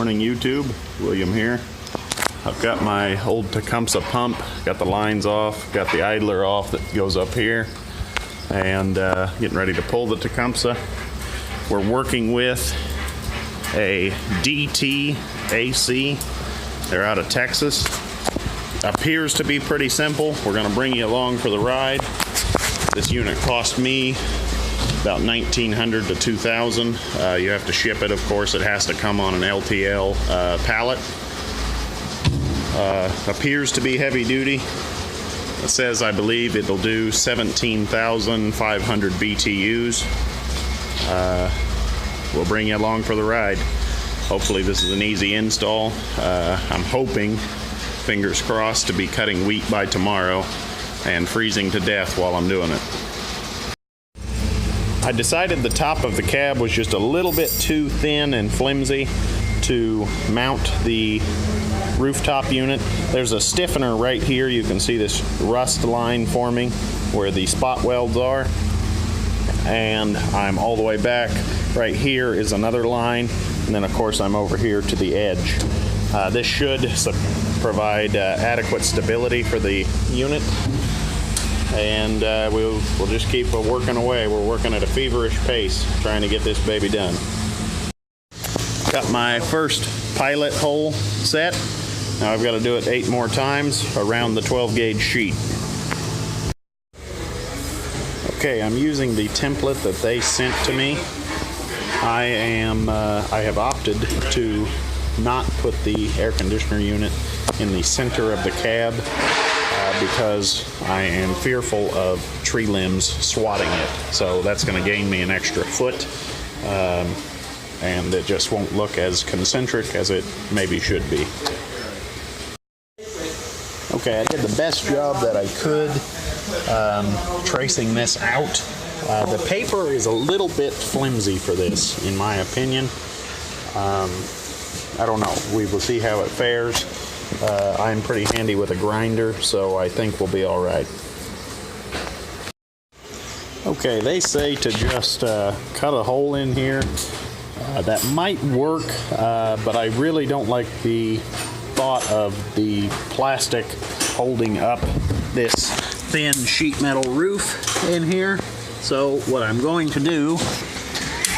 Morning YouTube, William here. I've got my old Tecumseh pump, got the lines off, got the idler off that goes up here, and getting ready to pull the Tecumseh. We're working with a DTAC. They're out of Texas. Appears to be pretty simple. We're going to bring you along for the ride. This unit cost me about $1,900 to $2,000. You have to ship it, of course. It has to come on an LTL pallet. Appears to be heavy duty. It says, I believe, it'll do 17,500 BTUs. We'll bring you along for the ride. Hopefully this is an easy install. I'm hoping, fingers crossed, to be cutting wheat by tomorrow and freezing to death while I'm doing it. I decided the top of the cab was just a little bit too thin and flimsy to mount the rooftop unit. There's a stiffener right here. You can see this rust line forming where the spot welds are. And I'm all the way back. Right here is another line. And then, of course, I'm over here to the edge. This should provide adequate stability for the unit. And we'll just keep working away. We're working at a feverish pace trying to get this baby done. Got my first pilot hole set. Now I've got to do it 8 more times around the 12 gauge sheet. Okay, I'm using the template that they sent to me. I have opted to not put the air conditioner unit in the center of the cab because I am fearful of tree limbs swatting it. So that's going to gain me an extra foot, and it just won't look as concentric as it maybe should be. Okay, I did the best job that I could tracing this out. The paper is a little bit flimsy for this, in my opinion. I don't know. We will see how it fares. I'm pretty handy with a grinder, so I think we'll be all right. Okay, they say to just cut a hole in here. That might work, but I really don't like the thought of the plastic holding up this thin sheet metal roof in here. So what I'm going to do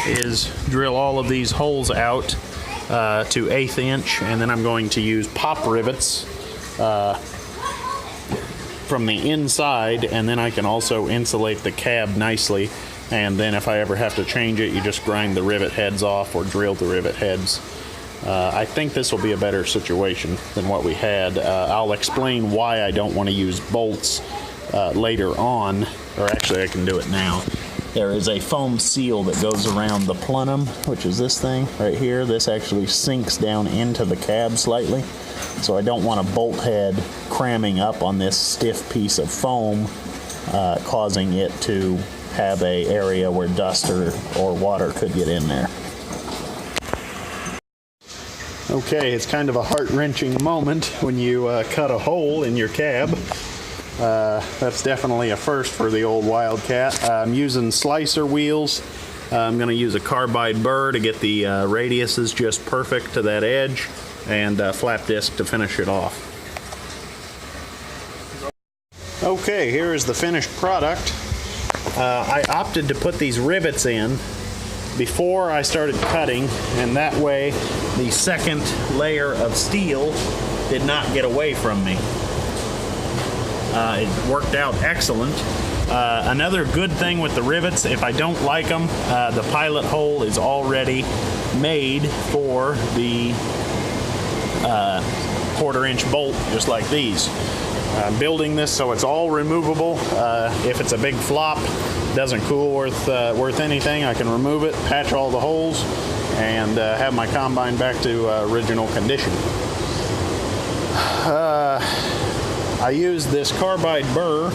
is drill all of these holes out to 1/8 inch, and then I'm going to use pop rivets from the inside, and then I can also insulate the cab nicely, and then if I ever have to change it, you just grind the rivet heads off or drill the rivet heads. I think this will be a better situation than what we had. I'll explain why I don't want to use bolts later on, or actually I can do it now. There is a foam seal that goes around the plenum, which is this thing right here. This actually sinks down into the cab slightly, so I don't want a bolt head cramming up on this stiff piece of foam, causing it to have an area where dust or water could get in there. Okay, it's kind of a heart-wrenching moment when you cut a hole in your cab. That's definitely a first for the old Wildcat. I'm using slicer wheels. I'm going to use a carbide burr to get the radiuses just perfect to that edge, and flat disc to finish it off. Okay, here is the finished product. I opted to put these rivets in before I started cutting, and that way the second layer of steel did not get away from me. It worked out excellent. Another good thing with the rivets, if I don't like them, the pilot hole is already made for the 1/4 inch bolt, just like these. I'm building this so it's all removable. If it's a big flop, doesn't cool worth anything, I can remove it, patch all the holes, and have my combine back to original condition. I used this carbide burr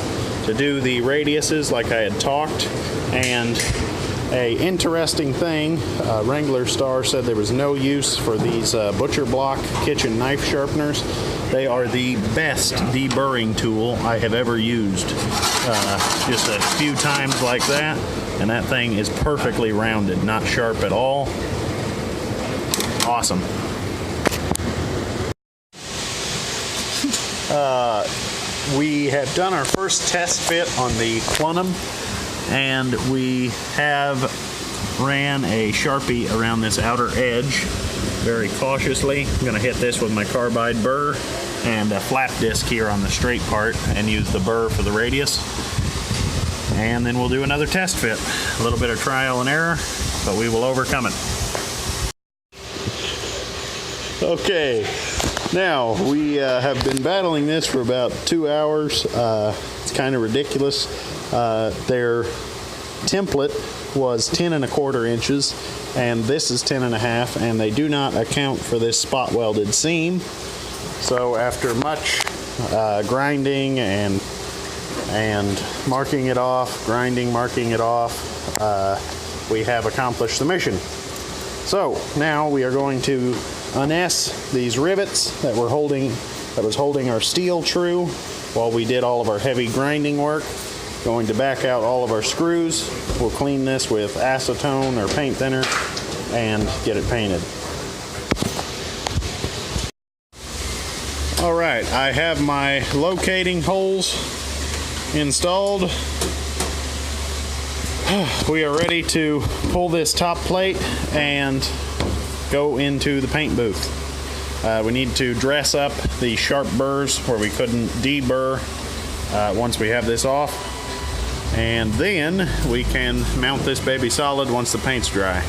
to do the radiuses like I had talked, and a interesting thing, Wrangler Star said there was no use for these butcher block kitchen knife sharpeners. They are the best deburring tool I have ever used. Just a few times like that, and that thing is perfectly rounded, not sharp at all. Awesome. We have done our first test fit on the Plenum, and we have ran a Sharpie around this outer edge very cautiously. I'm going to hit this with my carbide burr and a flap disc here on the straight part and use the burr for the radius. And then we'll do another test fit. A little bit of trial and error, but we will overcome it. Okay, now we have been battling this for about 2 hours. It's kind of ridiculous. Their template was 10 1/4 inches, and this is 10 1/2, and they do not account for this spot welded seam. So after much grinding and marking it off, marking it off, we have accomplished the mission. So now we are going to un-S these rivets that was holding our steel true while we did all of our heavy grinding work. Going to back out all of our screws. We'll clean this with acetone or paint thinner and get it painted. All right, I have my locating holes installed. We are ready to pull this top plate and go into the paint booth. We need to dress up the sharp burrs where we couldn't deburr once we have this off. And then we can mount this baby solid once the paint's dry.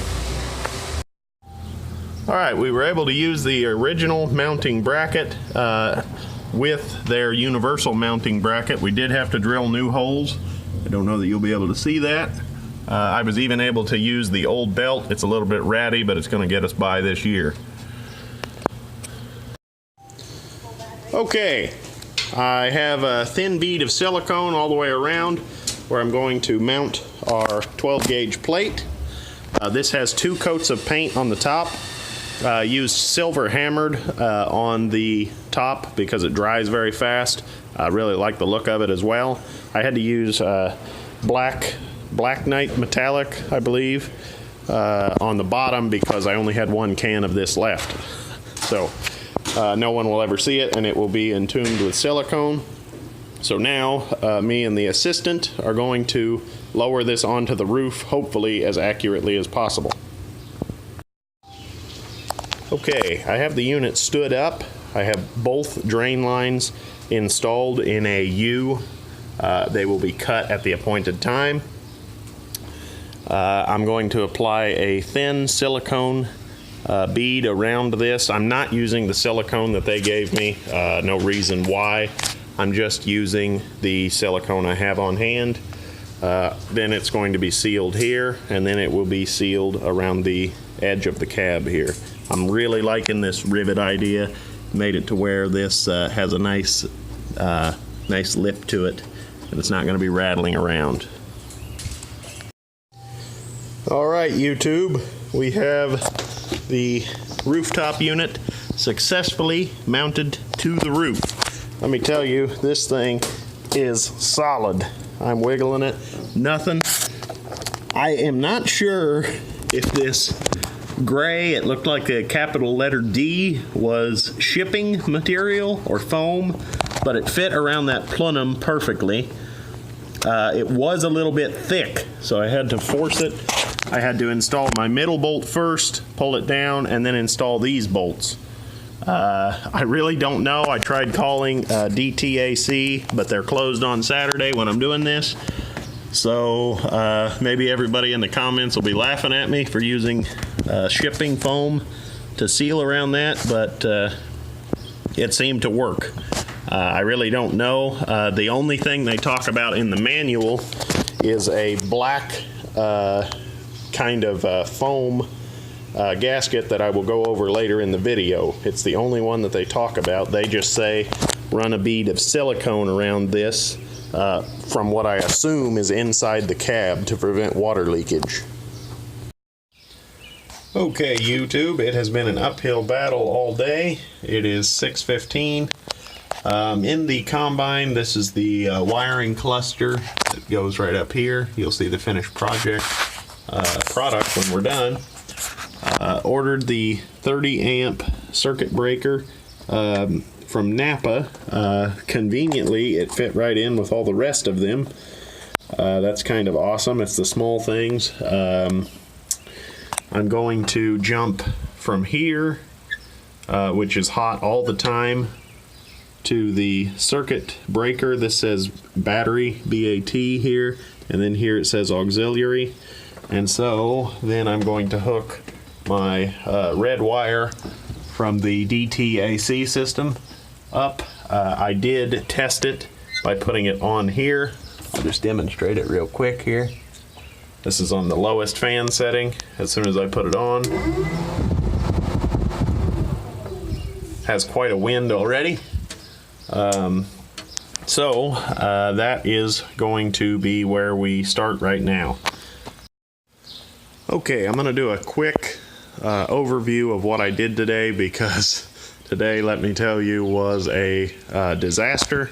All right, we were able to use the original mounting bracket with their universal mounting bracket. We did have to drill new holes. I don't know that you'll be able to see that. I was even able to use the old belt. It's a little bit ratty, but it's going to get us by this year. Okay, I have a thin bead of silicone all the way around where I'm going to mount our 12 gauge plate. This has 2 coats of paint on the top. Used silver hammered on the top because it dries very fast. I really like the look of it as well. I had to use black Knight metallic, I believe, on the bottom because I only had 1 can of this left. So no one will ever see it, and it will be entombed with silicone. So now me and the assistant are going to lower this onto the roof, hopefully as accurately as possible. Okay, I have the unit stood up. I have both drain lines installed in a U. They will be cut at the appointed time. I'm going to apply a thin silicone bead around this. I'm not using the silicone that they gave me. No reason why. I'm just using the silicone I have on hand. Then it's going to be sealed here, and then it will be sealed around the edge of the cab here. I'm really liking this rivet idea. Made it to where this has a nice lip to it, and it's not going to be rattling around. All right, YouTube, we have the rooftop unit successfully mounted to the roof. Let me tell you, this thing is solid. I'm wiggling it, nothing. I am not sure if this gray, it looked like a capital letter D, was shipping material or foam, but it fit around that plenum perfectly. It was a little bit thick, so I had to force it. I had to install my middle bolt first, pull it down, and then install these bolts. I really don't know. I tried calling DTAC, but they're closed on Saturday when I'm doing this. So maybe everybody in the comments will be laughing at me for using shipping foam to seal around that, but it seemed to work. I really don't know. The only thing they talk about in the manual is a black kind of foam gasket that I will go over later in the video. It's the only one that they talk about. They just say run a bead of silicone around this from what I assume is inside the cab to prevent water leakage. Okay, YouTube, it has been an uphill battle all day. It is 6:15. In the combine, this is the wiring cluster that goes right up here. You'll see the finished product when we're done. Ordered the 30 amp circuit breaker from Napa. Conveniently, it fit right in with all the rest of them. That's kind of awesome. It's the small things. I'm going to jump from here, which is hot all the time, to the circuit breaker. This says battery, B-A-T here, and then here it says auxiliary. And so then I'm going to hook my red wire from the DTAC system up. I did test it by putting it on here. I'll just demonstrate it real quick here. This is on the lowest fan setting. As soon as I put it on, has quite a wind already. So that is going to be where we start right now. Okay, I'm going to do a quick overview of what I did today, because today, let me tell you, was a disaster.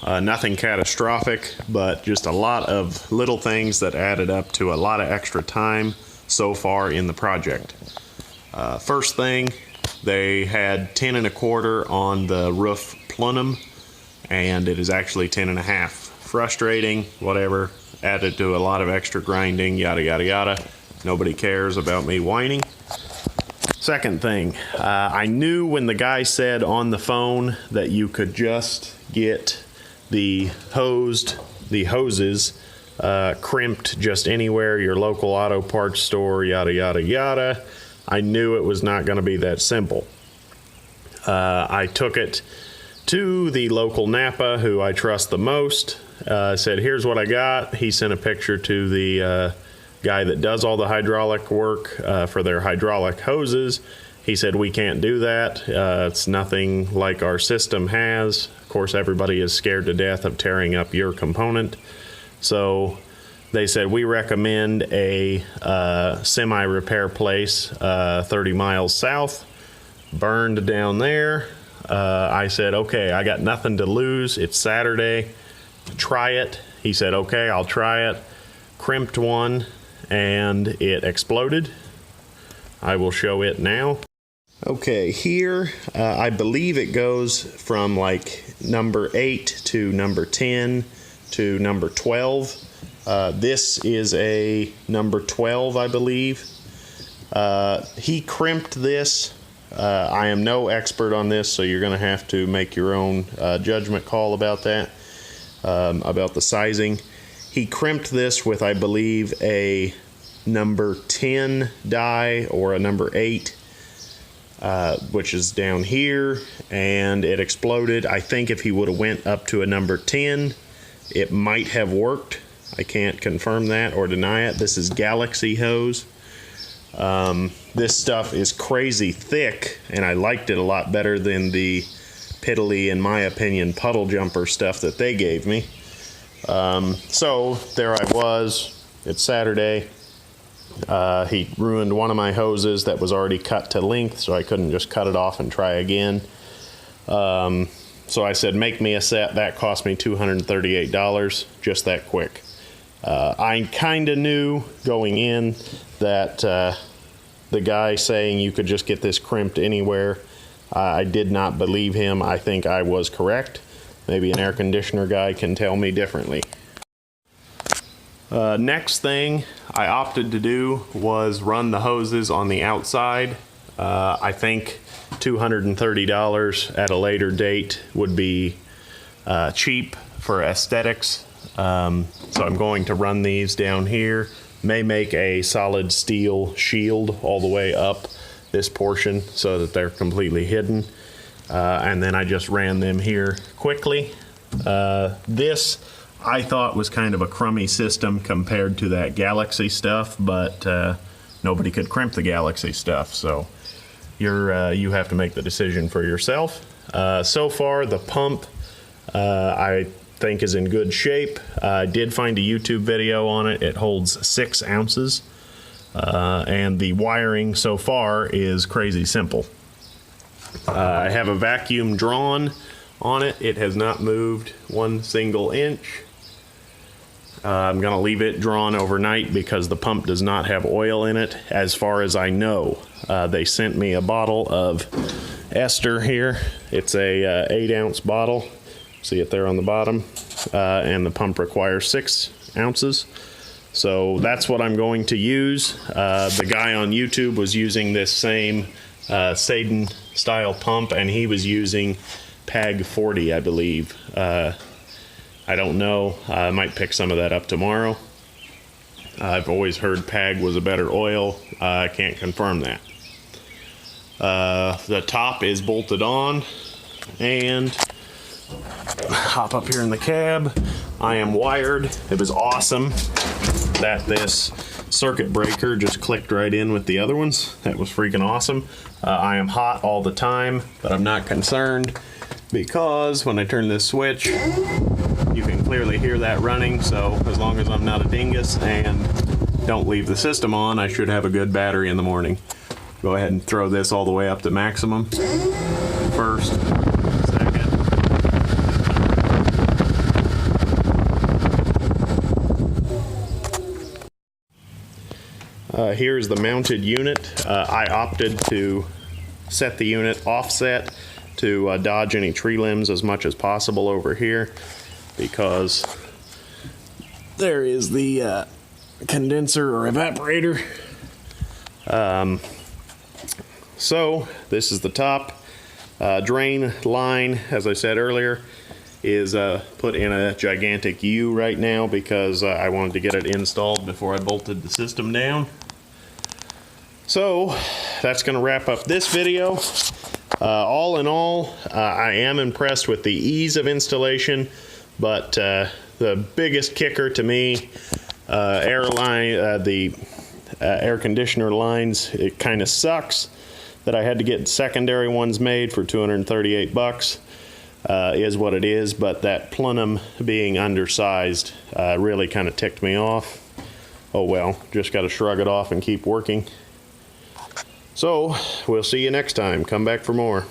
Nothing catastrophic, but just a lot of little things that added up to a lot of extra time so far in the project. First thing, they had 10 1/4 on the roof plenum, and it is actually 10 1/2. Frustrating, whatever, added to a lot of extra grinding, yada yada yada. Nobody cares about me whining. Second thing, I knew when the guy said on the phone that you could just get the hoses crimped just anywhere, your local auto parts store, yada yada yada. I knew it was not going to be that simple. I took it to the local Napa, who I trust the most. Said, here's what I got. He sent a picture to the guy that does all the hydraulic work for their hydraulic hoses. He said, we can't do that. It's nothing like our system has. Of course, everybody is scared to death of tearing up your component. So they said, we recommend a semi-repair place 30 miles south. Burned down there. I said, okay, I got nothing to lose. It's Saturday. Try it. He said, okay, I'll try it. Crimped one, and it exploded. I will show it now. Okay, here I believe it goes from like number 8 to number 10 to number 12. This is a number 12, I believe. He crimped this. I am no expert on this, so you're going to have to make your own judgment call about that, about the sizing. He crimped this with, I believe, a number 10 die or a number 8, which is down here, and it exploded. I think if he would have went up to a number 10, it might have worked. I can't confirm that or deny it. This is Galaxy hose. This stuff is crazy thick, and I liked it a lot better than the piddly, in my opinion, puddle jumper stuff that they gave me. So there I was. It's Saturday. He ruined one of my hoses that was already cut to length, so I couldn't just cut it off and try again. So I said, make me a set. That cost me $238, just that quick. I kind of knew going in that the guy saying you could just get this crimped anywhere, I did not believe him. I think I was correct. Maybe an air conditioner guy can tell me differently. Next thing I opted to do was run the hoses on the outside. I think $230 at a later date would be cheap for aesthetics. So I'm going to run these down here. May make a solid steel shield all the way up this portion so that they're completely hidden. And then I just ran them here quickly. This I thought was kind of a crummy system compared to that Galaxy stuff, but nobody could crimp the Galaxy stuff, so you have to make the decision for yourself. So far, the pump I think is in good shape. I did find a YouTube video on it. It holds 6 ounces, and the wiring so far is crazy simple. I have a vacuum drawn on it. It has not moved 1 single inch. I'm going to leave it drawn overnight because the pump does not have oil in it, as far as I know. They sent me a bottle of ester here. It's a 8-ounce bottle. See it there on the bottom. And the pump requires 6 ounces. So that's what I'm going to use. The guy on YouTube was using this same Saden style pump, and he was using PAG 40, I believe. I don't know. I might pick some of that up tomorrow. I've always heard PAG was a better oil. I can't confirm that. The top is bolted on, and hop up here in the cab. I am wired. It was awesome that this circuit breaker just clicked right in with the other ones. That was freaking awesome. I am hot all the time, but I'm not concerned because when I turn this switch, you can clearly hear that running. So as long as I'm not a dingus and don't leave the system on, I should have a good battery in the morning. Go ahead and throw this all the way up to maximum first. Here's the mounted unit. I opted to set the unit offset to dodge any tree limbs as much as possible over here, because there is the condenser or evaporator. So this is the top. Drain line, as I said earlier, is put in a gigantic U right now because I wanted to get it installed before I bolted the system down. So that's going to wrap up this video. All in all, I am impressed with the ease of installation, but the biggest kicker to me, the air conditioner lines, it kind of sucks that I had to get secondary ones made for 238 bucks. Is what it is, but that plenum being undersized really kind of ticked me off. Oh well, just got to shrug it off and keep working. So we'll see you next time. Come back for more.